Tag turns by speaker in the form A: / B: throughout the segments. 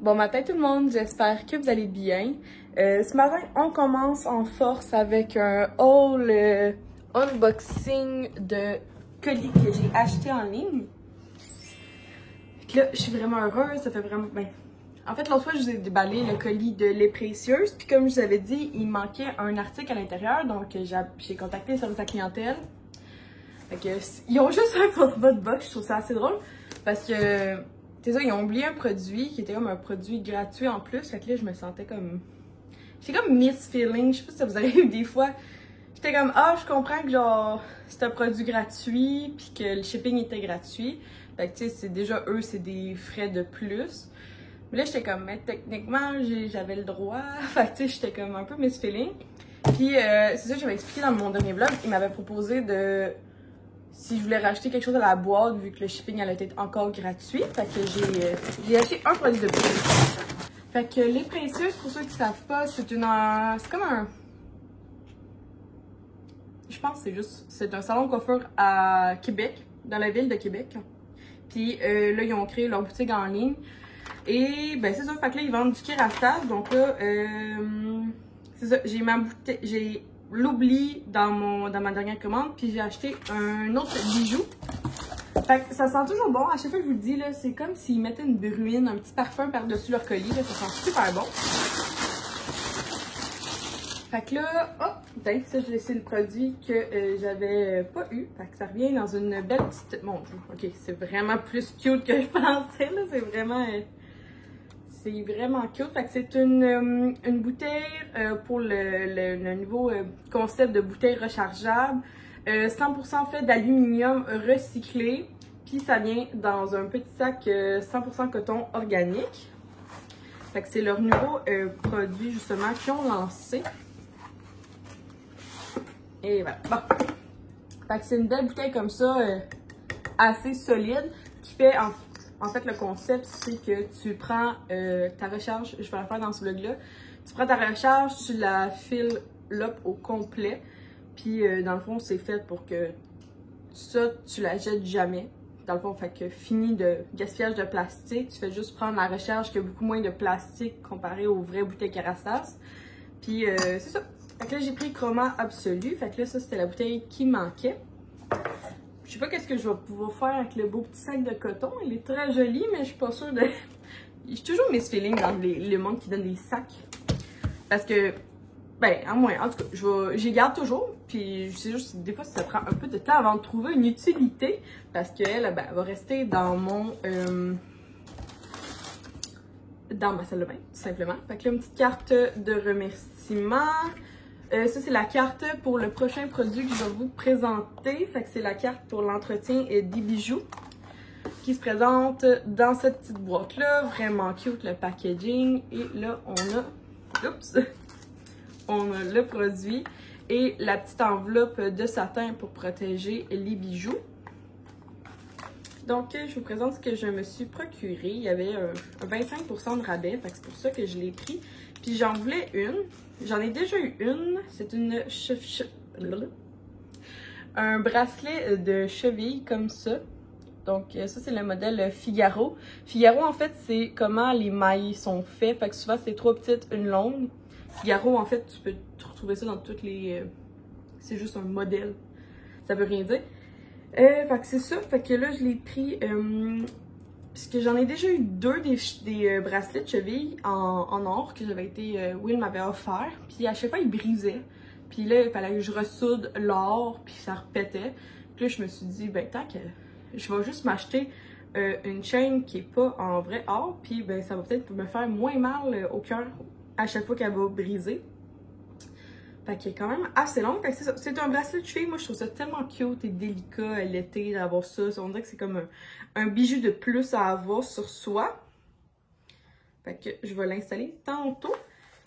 A: Bon matin tout le monde, j'espère que vous allez bien. Ce matin, on commence en force avec un haul unboxing de colis que j'ai acheté en ligne. Là, je suis vraiment heureuse, ça fait vraiment bien. En fait, l'autre fois, je vous ai déballé le colis de lait précieuse, puis comme je vous avais dit, il manquait un article à l'intérieur, donc j'ai contacté le service à clientèle. Fait que, ils ont juste un format de box, je trouve ça assez drôle, parce que, c'est ça, ils ont oublié un produit qui était comme un produit gratuit en plus, fait que là, je me sentais comme... J'étais comme miss feeling, je sais pas si ça vous arrive des fois. J'étais comme, ah, je comprends que genre, c'est un produit gratuit, puis que le shipping était gratuit. Fait que tu sais, c'est déjà eux, c'est des frais de plus. Mais là, j'étais comme, mais techniquement, j'avais le droit. Fait que tu sais, j'étais comme un peu miss feeling. Puis c'est ça que j'avais expliqué dans mon dernier vlog. Il m'avait proposé de... si je voulais rajouter quelque chose à la boîte, vu que le shipping allait être encore gratuit. Fait que j'ai acheté un produit de plus. Fait que les précieuses, pour ceux qui savent pas, c'est comme un... Je pense que c'est juste... C'est un salon de coiffure à Québec, dans la ville de Québec. Puis là, ils ont créé leur boutique en ligne. Et ben c'est ça, fait que là, ils vendent du Kerastase. Donc là, c'est ça, j'ai ma bouteille... J'ai l'oubli dans ma dernière commande. Puis j'ai acheté un autre bijou. Fait que ça sent toujours bon. À chaque fois que je vous le dis, là, c'est comme s'ils mettaient une bruine, un petit parfum par-dessus leur colis. Là, ça sent super bon. Fait que là, oh, putain, ça, j'ai laissé le produit que j'avais pas eu. Fait que ça revient dans une belle petite... Mon Dieu, ok, c'est vraiment plus cute que je pensais, là. C'est vraiment cute. Fait que c'est une bouteille pour le nouveau concept de bouteille rechargeable. 100% fait d'aluminium recyclé. Puis ça vient dans un petit sac 100% coton organique. Fait que c'est leur nouveau produit justement qu'ils ont lancé. Et voilà. Bon. Fait que c'est une belle bouteille comme ça, assez solide, qui fait en fait le concept, c'est que tu prends ta recharge, je vais la faire dans ce vlog-là. Tu prends ta recharge, tu la files là au complet. Puis dans le fond, c'est fait pour que ça, tu la jettes jamais. Dans le fond, fait que fini de gaspillage de plastique, tu fais juste prendre la recharge qui a beaucoup moins de plastique comparé aux vraies bouteilles Kerastase. Puis c'est ça. Fait que là, j'ai pris Chroma Absolu. Fait que là, ça, c'était la bouteille qui manquait. Je sais pas qu'est-ce que je vais pouvoir faire avec le beau petit sac de coton. Il est très joli, mais je suis pas sûre de... Je suis toujours miss feeling dans le monde qui donne des sacs. Parce que... Ben, à moins, en tout cas, j'y garde toujours, puis c'est juste, des fois, ça prend un peu de temps avant de trouver une utilité, parce qu'elle, ben, elle va rester dans dans ma salle de bain, tout simplement. Fait que là, une petite carte de remerciement. Ça, c'est la carte pour le prochain produit que je vais vous présenter. Fait que c'est la carte pour l'entretien des bijoux, qui se présente dans cette petite boîte-là. Vraiment cute, le packaging. Et là, on a... Oups! On a le produit et la petite enveloppe de satin pour protéger les bijoux. Donc, je vous présente ce que je me suis procuré. Il y avait un 25% de rabais, c'est pour ça que je l'ai pris. Puis j'en voulais une. J'en ai déjà eu une. C'est un bracelet de cheville comme ça. Donc, ça, c'est le modèle Figaro. Figaro, en fait, c'est comment les mailles sont faites. Fait que souvent, c'est 3 petites, une longue. Figaro, en fait, tu peux retrouver ça dans toutes les... c'est juste un modèle. Ça veut rien dire. Fait que c'est ça. Fait que là, je l'ai pris... puisque j'en ai déjà eu deux des bracelets de cheville en or que j'avais été... Will m'avait offert. Puis à chaque fois, ils brisaient. Puis là, il fallait que je ressoude l'or, puis ça repétait. Puis là, je me suis dit, ben tant que... Je vais juste m'acheter une chaîne qui est pas en vrai or. Puis ben ça va peut-être me faire moins mal au cœur à chaque fois qu'elle va briser. Fait qu'il est quand même assez long. Fait que c'est un bracelet de cheville. Moi, je trouve ça tellement cute et délicat l'été d'avoir ça. On dirait que c'est comme un bijou de plus à avoir sur soi. Fait que je vais l'installer tantôt.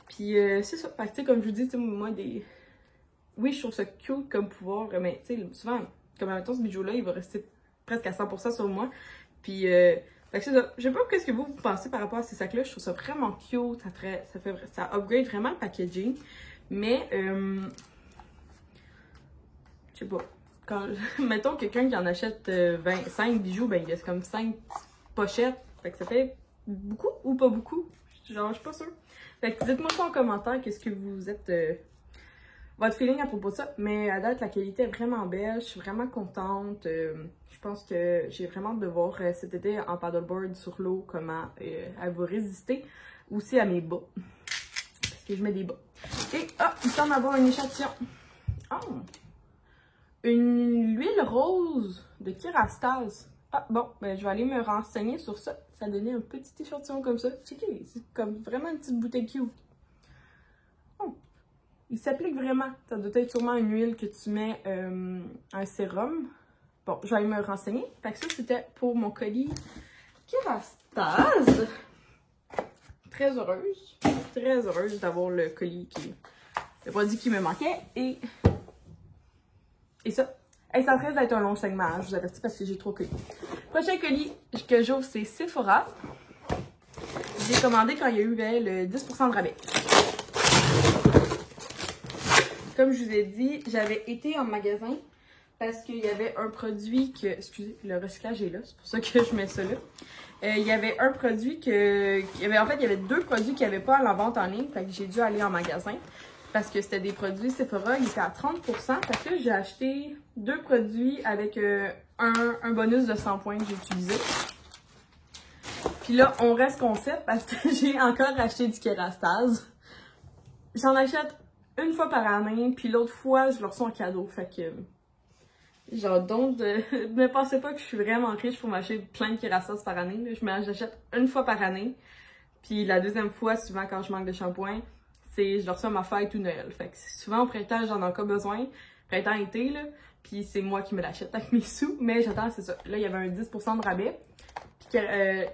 A: Puis c'est ça. Fait que tu sais, comme je vous dis, moi, oui, je trouve ça cute comme pouvoir. Mais tu sais, souvent, comme maintenant, ce bijou-là, il va rester presque à 100% sur moi. Puis... fait que c'est ça. Je sais pas ce que vous pensez par rapport à ces sacs-là. Je trouve ça vraiment cute. Ça upgrade vraiment le packaging. Mais, je sais pas. Quand, mettons quelqu'un qui en achète 25 bijoux, ben il y a comme 5 pochettes. Fait que ça fait beaucoup ou pas beaucoup? Genre, je suis pas sûre. Fait que dites-moi ça en commentaire, qu'est-ce que vous êtes... votre feeling à propos de ça. Mais à date, la qualité est vraiment belle, je suis vraiment contente. Je pense que j'ai vraiment hâte de voir cet été en paddleboard sur l'eau comment elle va résister. Aussi à mes bas. Parce que je mets des bas. Et, il semble avoir une échantillon. Oh! Une huile rose de Kerastase. Ah, bon, ben je vais aller me renseigner sur ça. Ça donnait un petit échantillon comme ça. C'est comme vraiment une petite bouteille cute. Oh. Il s'applique vraiment. Ça doit être sûrement une huile que tu mets un sérum. Bon, je vais aller me renseigner. Fait que ça, c'était pour mon colis Kerastase. Très heureuse d'avoir le colis le produit qui me manquait. Et ça. Et ça risque d'être un long segment, hein, je vous avertis parce que j'ai trop colis. Prochain colis que j'ouvre, c'est Sephora. J'ai commandé quand il y a eu le 10% de rabais. Comme je vous ai dit, j'avais été en magasin parce qu'il y avait un produit que... Excusez, le recyclage est là, c'est pour ça que je mets ça là. Il y avait un produit en fait, il y avait deux produits qui n'avaient pas à la vente en ligne, fait que j'ai dû aller en magasin. Parce que c'était des produits Sephora, ils étaient à 30%. Fait que j'ai acheté deux produits avec un bonus de 100 points que j'ai utilisé. Puis là, on reste concept parce que j'ai encore acheté du Kerastase. J'en achète une fois par année, puis l'autre fois, je le reçois en cadeau. Fait que, genre, donc, ne pensez pas que je suis vraiment riche pour m'acheter plein de Kerastase par année. Là. J'achète une fois par année. Puis la deuxième fois, souvent quand je manque de shampoing, je le reçois à ma fête ou Noël. Fait que souvent au printemps, j'en ai encore besoin. Printemps-été, là. Puis c'est moi qui me l'achète avec mes sous. Mais j'attends, c'est ça. Là, il y avait un 10% de rabais. Puis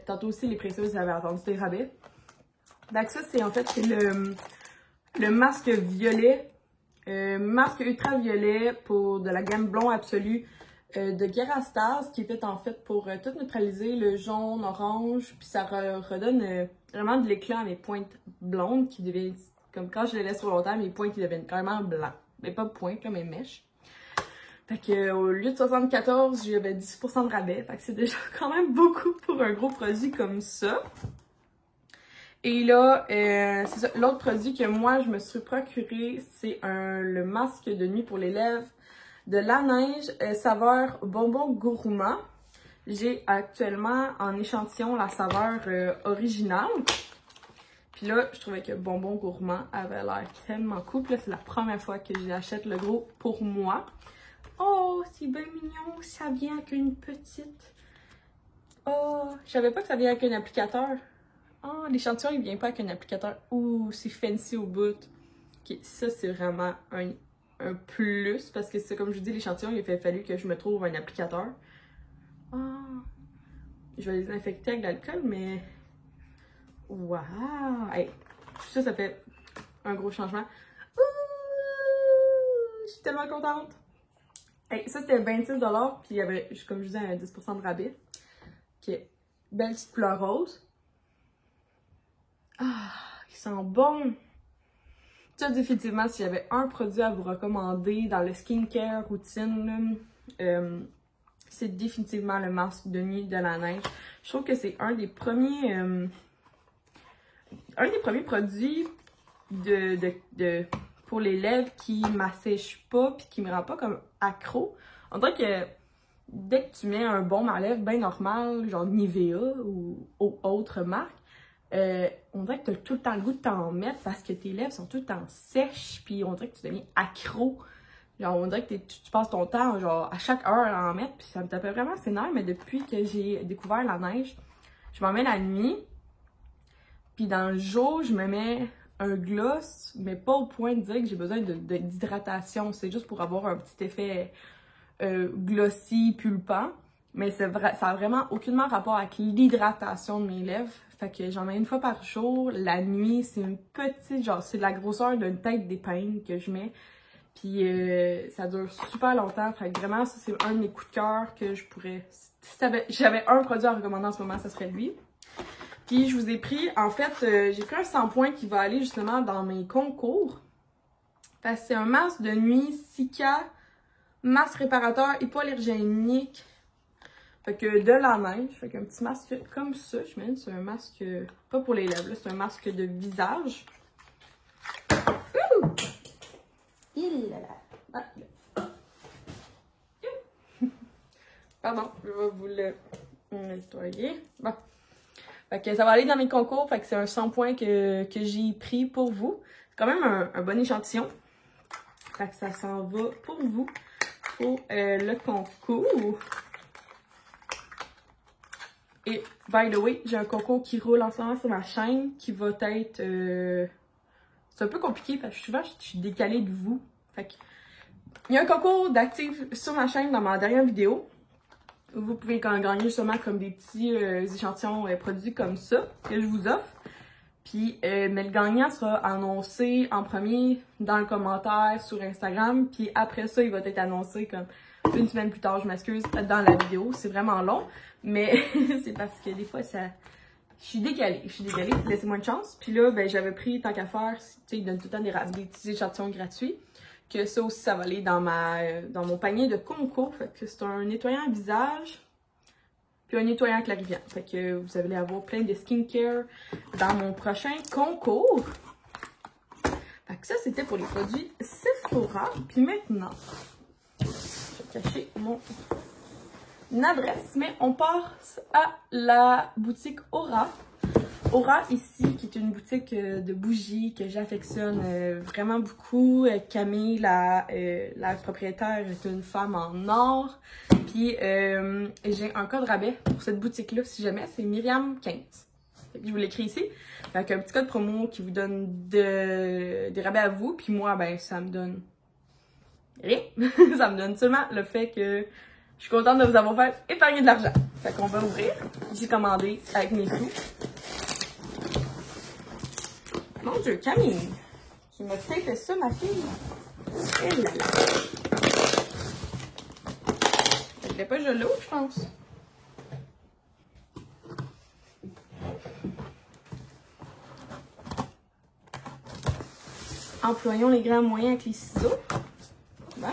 A: tantôt aussi, les précieuses, j'avais attendu des rabais. Donc ça, c'est en fait, c'est le masque violet. Masque ultraviolet pour de la gamme blond absolu de Kerastase, qui est fait en fait pour tout neutraliser le jaune, orange. Puis ça redonne vraiment de l'éclat à mes pointes blondes qui deviennent... Comme quand je les laisse trop longtemps, mes points qui deviennent carrément blancs. Mais pas pointes, là, mes mèches. Fait que au lieu de 74, j'avais 10% de rabais. Fait que c'est déjà quand même beaucoup pour un gros produit comme ça. Et là, c'est ça. L'autre produit que moi, je me suis procuré, c'est le masque de nuit pour les lèvres de La Neige, saveur bonbon gourmand. J'ai actuellement en échantillon la saveur originale. Puis là, je trouvais que bonbon gourmand avait l'air tellement cool. Puis là, c'est la première fois que j'achète le gros pour moi. Oh, c'est bien mignon. Ça vient avec une petite... Oh, je savais pas que ça vient avec un applicateur. Oh, l'échantillon, il vient pas avec un applicateur. Ouh, c'est fancy au bout. Okay, ça, c'est vraiment un plus. Parce que c'est comme je vous dis, l'échantillon, il a fallu que je me trouve un applicateur. Oh, je vais les désinfecter avec de l'alcool, mais... Wow! Hey, ça fait un gros changement. Ouh, je suis tellement contente! Hey, ça, c'était 26$, puis il y avait, comme je disais, un 10% de rabais. Ok, belle petite couleur rose. Ah, il sent bon! Ça, définitivement, s'il y avait un produit à vous recommander dans le skincare routine, c'est définitivement le masque de nuit de La Neige. Je trouve que c'est un des premiers produits pour les lèvres qui m'assèche pas puis qui me rend pas comme accro. On dirait que dès que tu mets un baume à lèvres bien normal, genre Nivea ou autre marque, on dirait que tu as tout le temps le goût de t'en mettre parce que tes lèvres sont tout le temps sèches puis on dirait que tu deviens accro. Genre, on dirait que tu passes ton temps genre à chaque heure à en mettre puis ça me tapait vraiment ses nerfs. Mais depuis que j'ai découvert La Neige, je m'en mets la nuit. Puis dans le jour, je me mets un gloss, mais pas au point de dire que j'ai besoin d'hydratation. C'est juste pour avoir un petit effet glossy, pulpant. Mais ça a vraiment aucunement rapport avec l'hydratation de mes lèvres. Fait que j'en mets une fois par jour. La nuit, c'est une petite, genre c'est de la grosseur d'une tête d'épingle que je mets. Puis ça dure super longtemps. Fait que vraiment, ça c'est un de mes coups de cœur que je pourrais... Si j'avais un produit à recommander en ce moment, ça serait lui. Puis je vous ai pris, en fait, j'ai pris un shampoing qui va aller justement dans mes concours. Parce que c'est un masque de nuit Cica, masque réparateur hypoallergénique Fait que de la neige, fait qu'un petit masque comme ça, je mets, c'est un masque, pas pour les lèvres, c'est un masque de visage. Ouh! Il là là. Ah. Pardon, je vais vous le nettoyer. Bon. Fait que ça va aller dans mes concours, fait que c'est un shampoing que j'ai pris pour vous. C'est quand même un bon échantillon. Fait que ça s'en va pour vous, pour le concours. Et, by the way, j'ai un concours qui roule en ce moment sur ma chaîne, qui va être... c'est un peu compliqué, parce que souvent, je suis décalée de vous. Fait que, il y a un concours d'actifs sur ma chaîne dans ma dernière vidéo. Vous pouvez gagner justement comme des petits échantillons produits comme ça, que je vous offre. Puis, mais le gagnant sera annoncé en premier dans le commentaire sur Instagram. Puis après ça, il va être annoncé comme une semaine plus tard, je m'excuse, dans la vidéo. C'est vraiment long, mais c'est parce que des fois, ça... Je suis décalée, laissez-moi une chance. Puis là, ben j'avais pris, tant qu'à faire, tu sais, ils donnent tout le temps des petits échantillons gratuits. Que ça aussi, ça va aller dans mon panier de concours. Fait que c'est un nettoyant à visage, puis un nettoyant clarifiant. Fait que vous allez avoir plein de skincare dans mon prochain concours. Fait que ça, c'était pour les produits Sephora. Puis maintenant, je vais cacher mon adresse, mais on passe à la boutique Aura. Aura ici, qui est une boutique de bougies que j'affectionne vraiment beaucoup. Camille, la propriétaire, est une femme en or. Puis j'ai un code rabais pour cette boutique-là, si jamais, c'est Myriam15. Je vous l'écris ici. Avec un petit code promo qui vous donne des rabais à vous. Puis moi, ben ça me donne rien. Ça me donne seulement le fait que je suis contente de vous avoir fait épargner de l'argent. Fait qu'on va ouvrir. J'ai commandé avec mes sous. Mon Dieu, Camille, tu m'as fait ça, ma fille. Eh là là. Je l'ai pas gelé, je pense. Employons les grands moyens avec les ciseaux. Bon.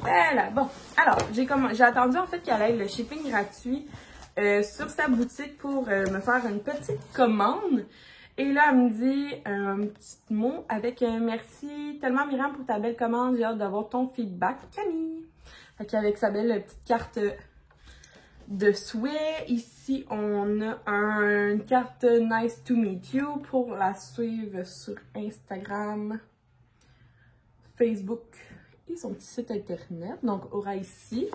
A: Voilà, bon. Alors, j'ai attendu en fait qu'elle ait le shipping gratuit sur sa boutique pour me faire une petite commande. Et là, elle me dit un petit mot avec merci tellement Myriam pour ta belle commande. J'ai hâte d'avoir ton feedback, Camille. Fait qu'avec sa belle petite carte de souhait. Ici, on a une carte Nice to meet you pour la suivre sur Instagram, Facebook et son petit site internet. Donc, Aura ici.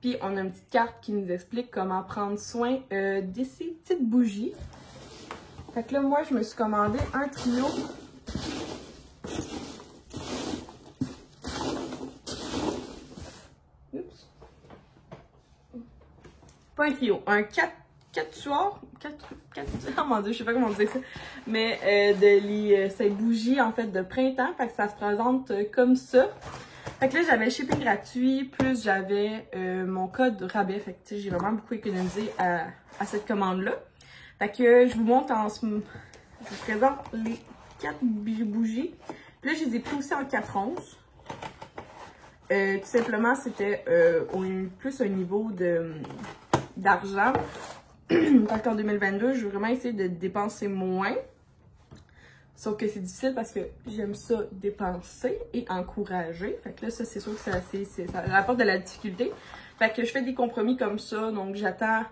A: Puis, on a une petite carte qui nous explique comment prendre soin de ces petites bougies. Fait que là, moi, je me suis commandé un trio. Oups. Pas un trio, un 4 soirs. 4, oh mon dieu, je sais pas comment dire ça. Mais ces bougies, en fait, de printemps. Fait que ça se présente comme ça. Fait que là, j'avais le shipping gratuit, plus j'avais mon code rabais. Fait que j'ai vraiment beaucoup économisé à cette commande-là. Fait que je vous montre je vous présente les 4 bougies. Puis là, je les ai pris aussi en 4 onces. Tout simplement, c'était plus un niveau d'argent. Tant qu'en 2022, je veux vraiment essayer de dépenser moins. Sauf que c'est difficile parce que j'aime ça dépenser et encourager. Fait que là, ça, c'est sûr que ça rapporte de la difficulté. Fait que je fais des compromis comme ça. Donc, j'attends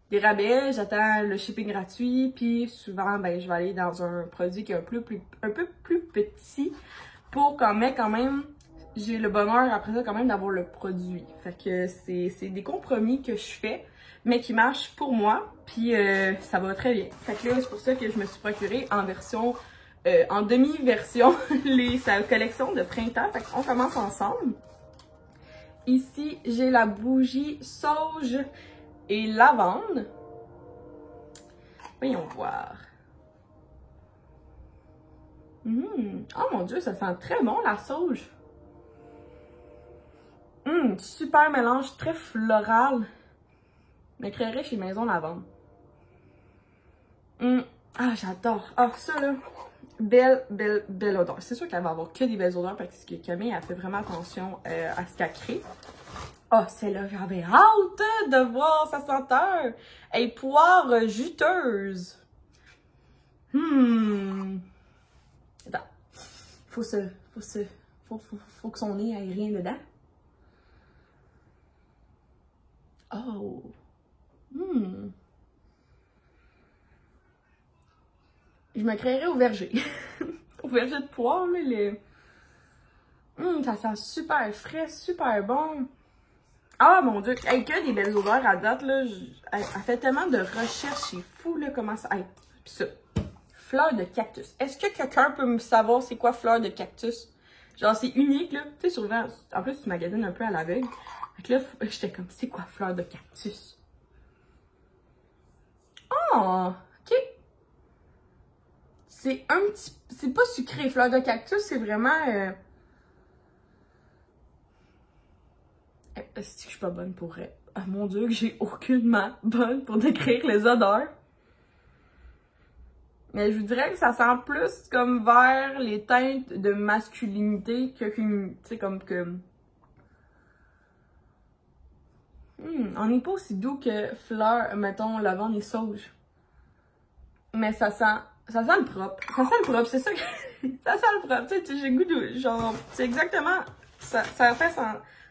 A: des rabais, j'attends le shipping gratuit. Puis souvent, ben, je vais aller dans un produit qui est un peu plus petit pour quand même, j'ai le bonheur après ça quand même d'avoir le produit. Fait que c'est des compromis que je fais, mais qui marchent pour moi. Puis ça va très bien. Fait que là, c'est pour ça que je me suis procuré en demi-version, sa collection de printemps. Fait qu'on commence ensemble. Ici, j'ai la bougie sauge et lavande. Voyons voir. Oh mon dieu, ça sent très bon la sauge. Super mélange, très floral. Mais très riche et maison lavande. Ah, j'adore. Ah, ça là. belle odeur. C'est sûr qu'elle va avoir que des belles odeurs parce que Camille, elle fait vraiment attention à ce qu'elle crée. Oh, celle-là, j'avais hâte de voir sa senteur. Elle est poire juteuse. Attends. Faut que son nez ait rien dedans. Oh. Je me créerais au verger. Au verger de poire, là, ça sent super frais, super bon. Ah mon dieu, hey, que des belles odeurs à date, là. Elle fait tellement de recherches, c'est fou, là, comment ça. Hey, pis ça. Fleur de cactus. Est-ce que quelqu'un peut me savoir c'est quoi fleur de cactus? Genre, c'est unique, là. Tu sais, souvent, en plus, tu magasines un peu à l'aveugle. Fait que là, j'étais comme, c'est quoi fleur de cactus? Oh, ok. C'est un petit. C'est pas sucré, fleur de cactus, c'est vraiment. Est-ce que je suis pas bonne pour. Ah mon dieu, que j'ai aucunement bonne pour décrire les odeurs. Mais je vous dirais que ça sent plus comme vers les teintes de masculinité que qu'une. Tu sais, comme que. On n'est pas aussi doux que fleur, mettons, lavande et sauge. Mais ça sent le propre. Ça sent le propre, c'est ça que. Ça sent le propre. Tu sais, j'ai goût de. Genre, c'est exactement. Ça fait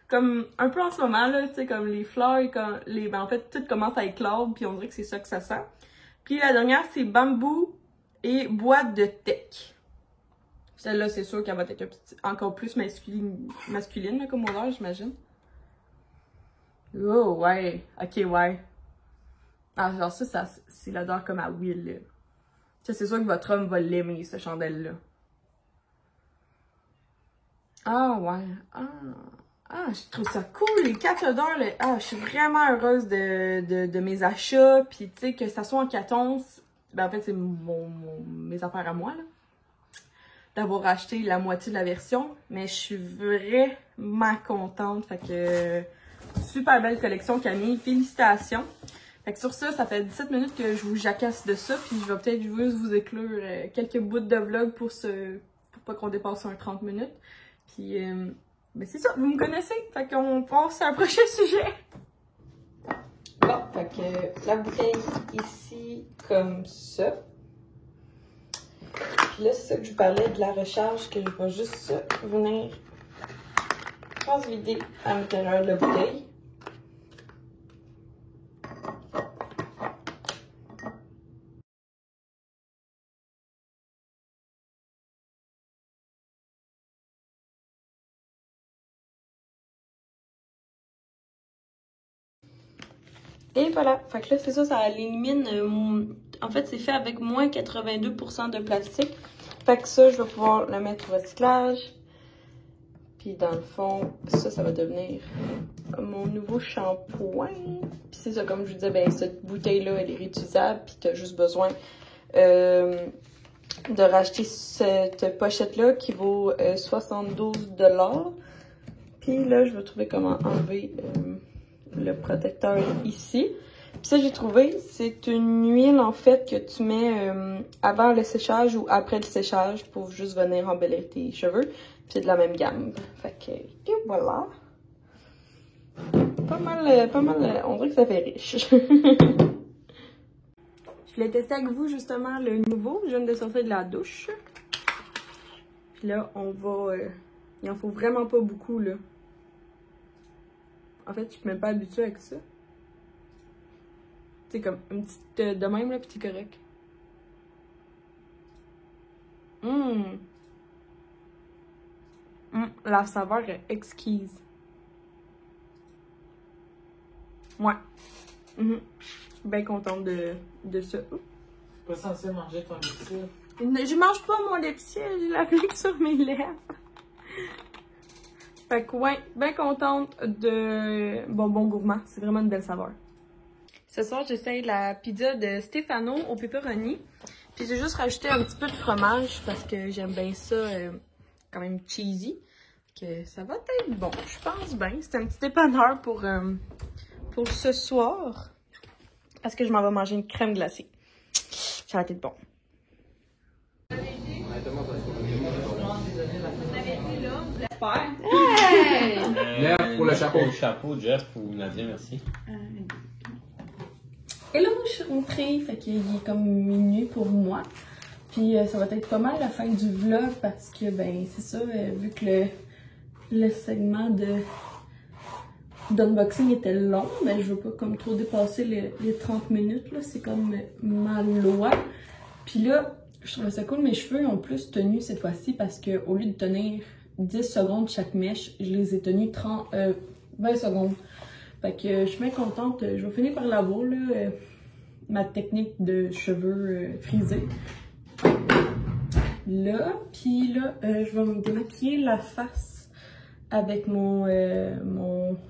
A: comme un peu en ce moment, là, tu sais, comme les fleurs, ben, en fait, tout commence à éclore, puis on dirait que c'est ça que ça sent. Puis la dernière, c'est bambou et boîte de tech. Celle-là, c'est sûr qu'elle va être encore plus masculine là, comme odeur, j'imagine. Oh, ouais. Ok, ouais. Ah, genre ça c'est l'odeur comme à huile, là. Ça, c'est sûr que votre homme va l'aimer, cette chandelle-là. Ah, ouais. Ah, je trouve ça cool, les 4 odeurs, là. Ah, je suis vraiment heureuse de mes achats. Puis, tu sais, que ça soit en 4 onces, ben, en fait, c'est mes affaires à moi, là. D'avoir acheté la moitié de la version. Mais je suis vraiment contente. Fait que, super belle collection, Camille. Félicitations. Fait que sur ça, ça fait 17 minutes que je vous jacasse de ça. Puis, je vais peut-être juste vous éclure quelques bouts de vlog pour pas qu'on dépasse un 30 minutes. Puis, ben c'est ça, vous me connaissez. Fait qu'on passe à un prochain sujet. Bon, fait que la bouteille ici, comme ça. Puis là, c'est ça que je vous parlais de la recharge, que je vais juste venir transvider à l'intérieur de la bouteille. Et voilà, fait que là, c'est ça, ça élimine en fait, c'est fait avec moins 82% de plastique. Fait que ça, je vais pouvoir le mettre au recyclage. Puis dans le fond, ça va devenir mon nouveau shampoing. Puis c'est ça, comme je vous disais, ben cette bouteille-là, elle est réutilisable. Puis t'as juste besoin de racheter cette pochette-là qui vaut 72$. Puis là, je vais trouver comment enlever le protecteur ici. Puis ça, j'ai trouvé, c'est une huile en fait que tu mets avant le séchage ou après le séchage pour juste venir embellir tes cheveux. Puis c'est de la même gamme. Fait que, et voilà. Pas mal, on dirait que ça fait riche. Je voulais tester avec vous justement le nouveau. Je viens de sortir de la douche. Puis là, on va... il en faut vraiment pas beaucoup, là. En fait, je suis même pas habituée avec ça. Tu sais, comme une petite de même, là, puis c'est correct. La saveur est exquise. Ouais. Bien contente de ça.
B: Pas censé manger ton lipstick.
A: Je mange pas mon lipstick, j'ai la plaque sur mes lèvres. Fait que ouais, bien contente de bonbon gourmand. C'est vraiment une belle saveur. Ce soir, j'essaye la pizza de Stefano au pepperoni. Puis j'ai juste rajouté un petit peu de fromage parce que j'aime bien ça quand même cheesy. Que ça va être bon, je pense bien. C'est un petit dépanneur pour ce soir. Parce que je m'en vais manger une crème glacée. Ça va être bon. Super!
C: Hey!
D: Jeff, pour le chapeau.
E: Pour le chapeau, Jeff ou Nadia, merci.
A: Et là, je suis rentrée, fait qu'il est comme minuit pour moi. Puis ça va être pas mal la fin du vlog parce que, ben, c'est ça, vu que le segment d'unboxing était long, ben, je veux pas comme trop dépasser les 30 minutes, là, c'est comme ma loi. Puis là, je trouvais ça cool, mes cheveux ont plus tenu cette fois-ci parce que au lieu de tenir 10 secondes chaque mèche, je les ai tenus 20 secondes. Fait que je suis bien contente, je vais finir par l'avoir, là, ma technique de cheveux frisés. Là, puis là, je vais me démaquiller la face avec mon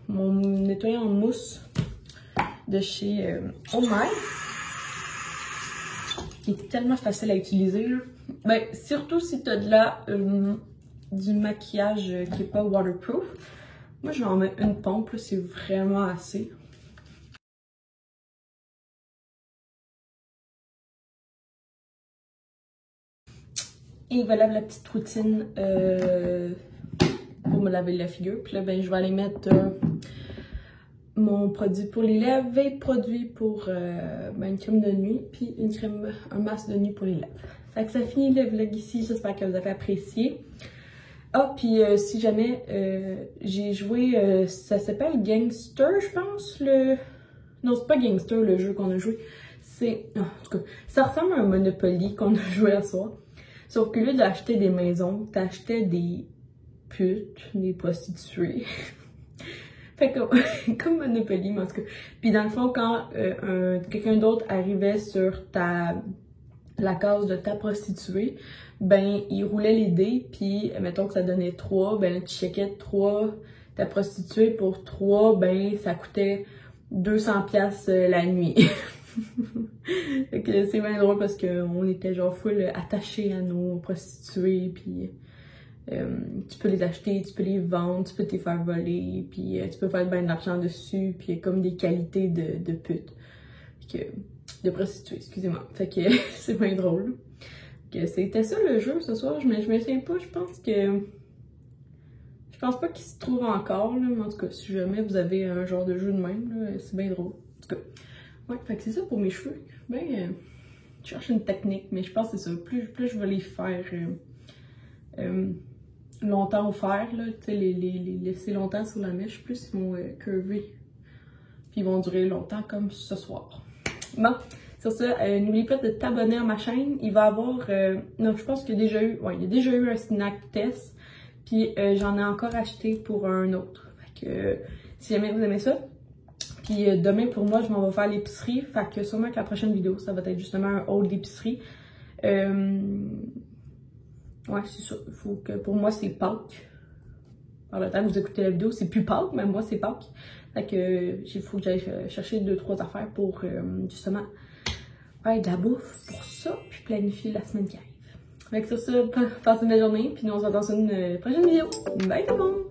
A: nettoyant en mousse de chez Oh My, qui est tellement facile à utiliser, là. Ben, surtout si tu as du maquillage qui n'est pas waterproof. Moi, je vais en mettre une pompe, c'est vraiment assez. Et voilà la petite routine pour me laver la figure. Puis là, ben, je vais aller mettre mon produit pour les lèvres et produit pour une crème de nuit, puis un masque de nuit pour les lèvres. Fait que ça finit le vlog ici, j'espère que vous avez apprécié. Ah, puis si jamais j'ai joué, ça s'appelle Gangster, je pense, Non, c'est pas Gangster le jeu qu'on a joué, c'est... En tout cas, ça ressemble à un Monopoly qu'on a joué à soir. Sauf que au lieu d'acheter des maisons, t'achetais des putes, des prostituées. Fait que, comme Monopoly, mais en tout cas. Puis dans le fond, quand quelqu'un d'autre arrivait sur la case de ta prostituée, ben, il roulait les dés, puis mettons que ça donnait 3, ben tu checkais 3, ta prostituée pour 3, ben ça coûtait 200$ la nuit. Fait que c'est bien drôle parce qu'on était genre full attachés à nos prostituées, puis tu peux les acheter, tu peux les vendre, tu peux te les faire voler, puis tu peux faire bien de l'argent dessus, puis il y a comme des qualités de pute, de prostituée, excusez-moi. Fait que c'est bien drôle. C'était ça le jeu ce soir, je me souviens pas, je pense pas qu'il se trouve encore, là, mais en tout cas, si jamais vous avez un genre de jeu de même, c'est bien drôle. En tout cas, ouais, fait que c'est ça pour mes cheveux. Ben, je cherche une technique, mais je pense que c'est ça. Plus je vais les faire longtemps au fer, là, tu sais, les laisser longtemps sur la mèche, plus ils vont curver. Puis ils vont durer longtemps comme ce soir. Bon, sur ça, n'oubliez pas de t'abonner à ma chaîne. Il va y avoir... non, je pense qu'il y a déjà eu un snack test. Puis j'en ai encore acheté pour un autre. Fait que si jamais vous aimez ça. Puis demain, pour moi, je m'en vais faire l'épicerie. Fait que sûrement que la prochaine vidéo, ça va être justement un haul d'épicerie. Ouais, c'est ça. Faut que, pour moi, c'est Pâques. Par le temps que vous écoutez la vidéo, c'est plus Pâques, mais moi, c'est Pâques. Fait que il faut que j'aille chercher 2-3 affaires pour justement faire de la bouffe pour ça, puis planifier la semaine qui arrive. Fait que sur ça, passez une belle journée, puis nous on se retrouve dans une prochaine vidéo. Bye tout le monde!